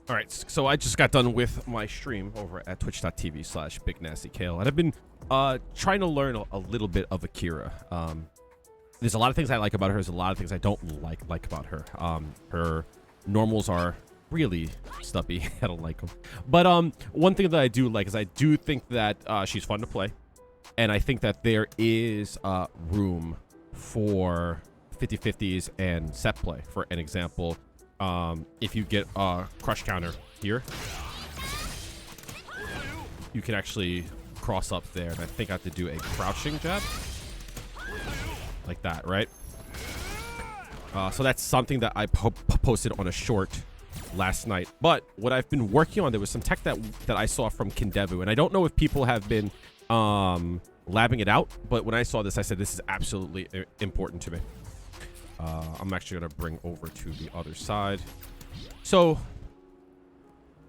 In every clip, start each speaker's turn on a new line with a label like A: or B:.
A: All right, so I just got done with my stream over at twitch.tv/BigNastyKail, and I've been trying to learn a little bit of Akira. There's a lot of things I like about her. There's a lot of things I don't like about her. Her normals are really stubby. I don't like them. But one thing that I do like is I do think that she's fun to play, and I think that there is room for 50/50s and set play. For an example, if you get a crush counter here, you can actually cross up there, and I think I have to do a crouching jab like that, right? So that's something that I posted on a short last night. But what I've been working on, there was some tech that I saw from Kindevu, and I don't know if people have been labbing it out, but when I saw this, I said this is absolutely important to me. I'm actually going to bring over to the other side. So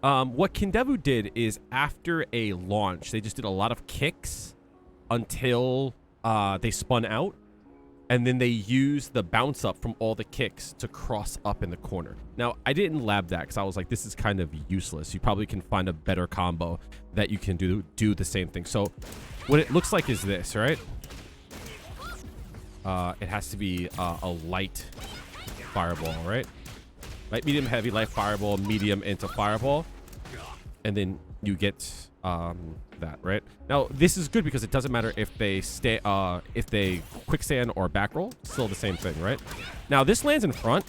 A: what Kindevu did is after a launch, they just did a lot of kicks until they spun out, and then they used the bounce up from all the kicks to cross up in the corner. Now, I didn't lab that because I was like, this is kind of useless. You probably can find a better combo that you can do the same thing. So what it looks like is this, right? It has to be a light fireball, right? Light, medium, heavy, light fireball, medium into fireball. And then you get that, right? Now, this is good because it doesn't matter if they quicksand or back roll, still the same thing, right? Now, this lands in front.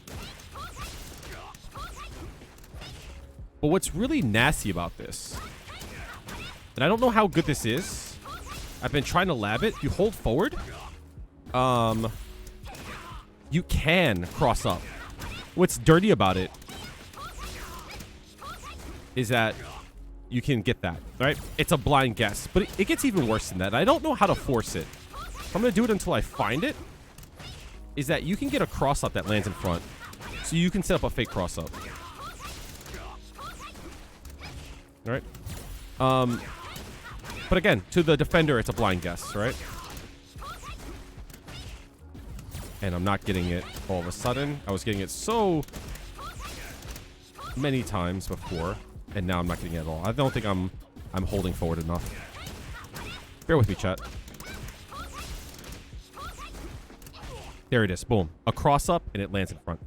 A: But what's really nasty about this, and I don't know how good this is, I've been trying to lab it. You hold forward, you can cross up. What's dirty about it is that you can get that, right? It's a blind guess, but it gets even worse than that. I don't know how to force it. I'm going to do it until I find it. Is that you can get a cross up that lands in front. So you can set up a fake cross up. All right. But again, to the defender, it's a blind guess, right? And I'm not getting it all of a sudden. I was getting it so many times before, and now I'm not getting it at all. I don't think I'm holding forward enough. Bear with me, chat. There it is. Boom. A cross up, and it lands in front.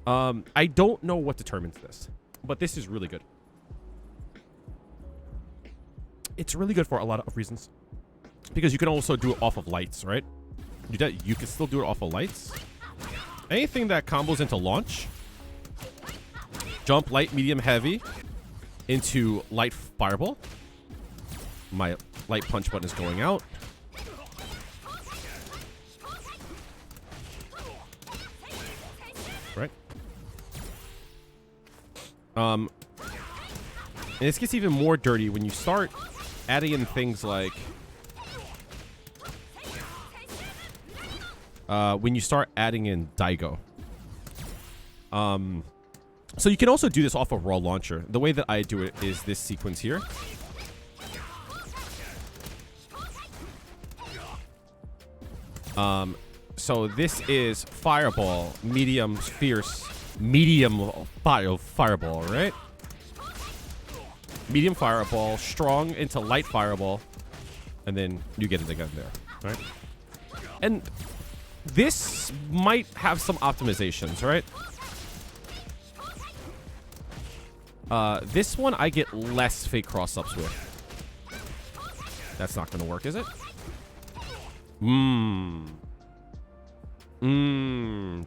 A: I don't know what determines this, but this is really good. It's really good for a lot of reasons. Because you can also do it off of lights, right? You can still do it off of lights. Anything that combos into launch. Jump, light, medium, heavy. Into light fireball. My light punch button is going out. Right. And this gets even more dirty when you start adding in things like when you start adding in Daigo. So you can also do this off of raw launcher. The way that I do it is this sequence here. So this is fireball, medium, fierce, medium fireball, right? Medium fireball, strong into light fireball, and then you get it again there, right? And this might have some optimizations, right? This one I get less fake cross-ups with. That's not gonna work, is it?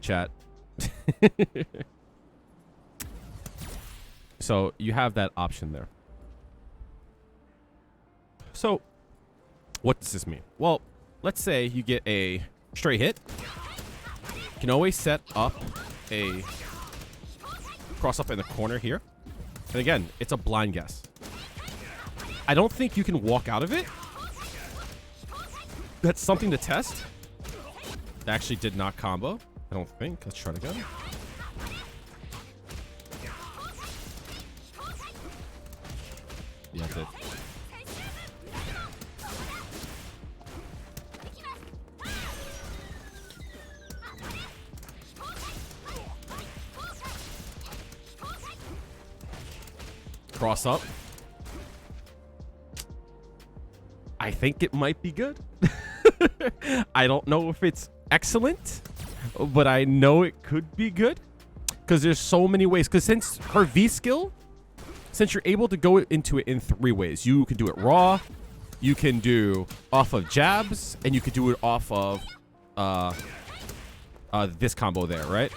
A: Chat. So you have that option there. So what does this mean? Well, let's say you get a straight hit. You can always set up a cross up in the corner here. And again, it's a blind guess. I don't think you can walk out of it. That's something to test. That actually did not combo. I don't think. Let's try it again. Yeah, that's it. Cross up. I think it might be good. I don't know if it's excellent, but I know it could be good because there's so many ways. Because since her V skill, since you're able to go into it in 3 ways, you can do it raw, you can do off of jabs, and you could do it off of this combo there, right?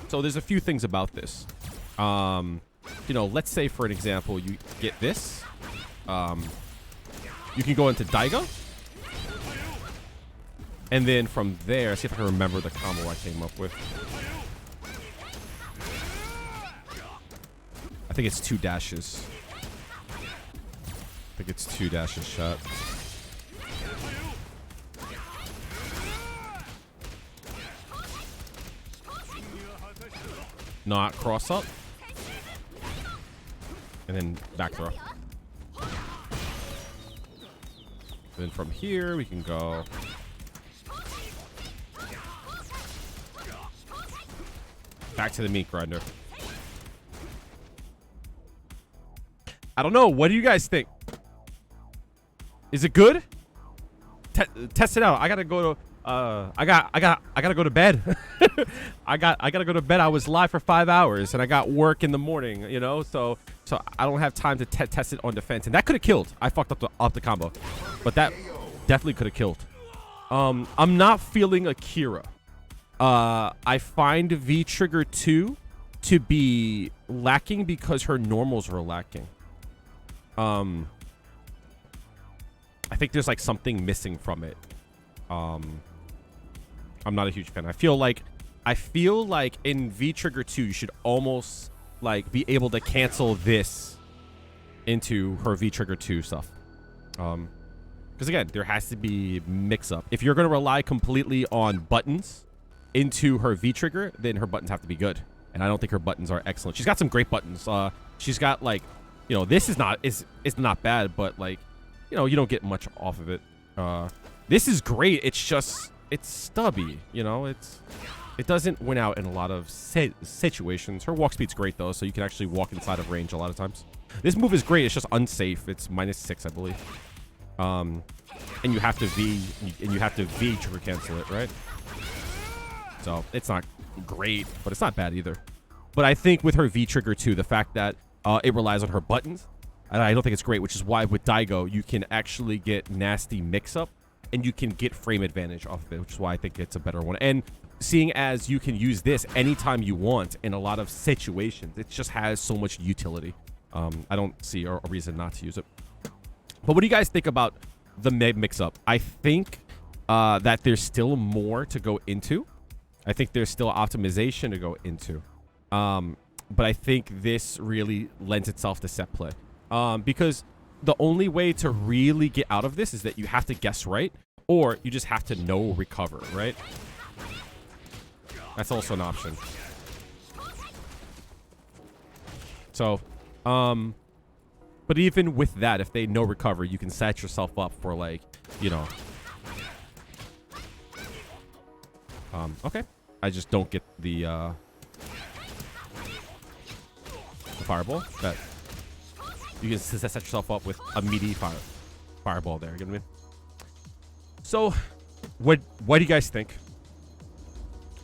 A: So there's a few things about this. You know, let's say for an example, you get this. You can go into Daigo. And then from there, see if I can remember the combo I came up with. I think it's 2 dashes. I think it's 2 dashes shot. Not cross up. And then back throw. Then from here, we can go. Back to the meat grinder. I don't know. What do you guys think? Is it good? Test it out. I gotta go to. I gotta go to bed. I gotta go to bed. I was live for 5 hours, and I got work in the morning. You know, so I don't have time to test it on defense, and that could have killed. I fucked up the combo, but that definitely could have killed. I'm not feeling Akira. I find V Trigger 2 to be lacking because her normals are lacking. I think there's like something missing from it. I'm not a huge fan. I feel like in V Trigger 2 you should almost like be able to cancel this into her V Trigger 2 stuff. Because again, there has to be mix up. If you're going to rely completely on buttons into her V trigger, then her buttons have to be good, and I don't think her buttons are excellent. She's got some great buttons. She's got like, you know, this is not bad, but like, you know, you don't get much off of it. This is great. It's just it's stubby, you know. It doesn't win out in a lot of situations. Her walk speed's great though, so you can actually walk inside of range a lot of times. This move is great. It's just unsafe. It's -6, I believe. And you have to V trigger cancel it, right? So it's not great, but it's not bad either. But I think with her V trigger too, the fact that it relies on her buttons, and I don't think it's great, which is why with Daigo, you can actually get nasty mix-up, and you can get frame advantage off of it, which is why I think it's a better one. And seeing as you can use this anytime you want in a lot of situations, it just has so much utility. I don't see a reason not to use it. But what do you guys think about the mix-up? I think that there's still more to go into. I think there's still optimization to go into. But I think this really lends itself to set play. Because the only way to really get out of this is that you have to guess right, or you just have to know recover, right? That's also an option. So, but even with that, if they know recover, you can set yourself up for like, you know. Okay. I just don't get the fireball. That you can set yourself up with a meaty fireball there. You know what I mean? So, what do you guys think?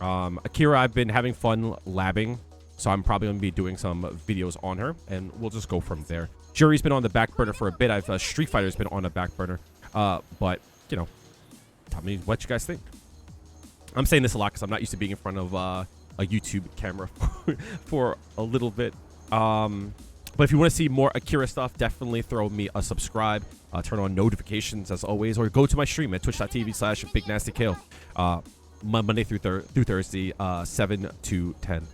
A: Akira, I've been having fun labbing, so I'm probably gonna be doing some videos on her, and we'll just go from there. Juri's been on the back burner for a bit. Street Fighter's been on the back burner, but you know, tell me what you guys think. I'm saying this a lot because I'm not used to being in front of a YouTube camera for a little bit. But if you want to see more Akira stuff, definitely throw me a subscribe. Turn on notifications as always, or go to my stream at twitch.tv/BigNastyKail. Monday through Thursday, 7 to 10.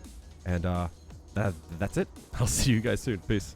A: And that's it. I'll see you guys soon. Peace.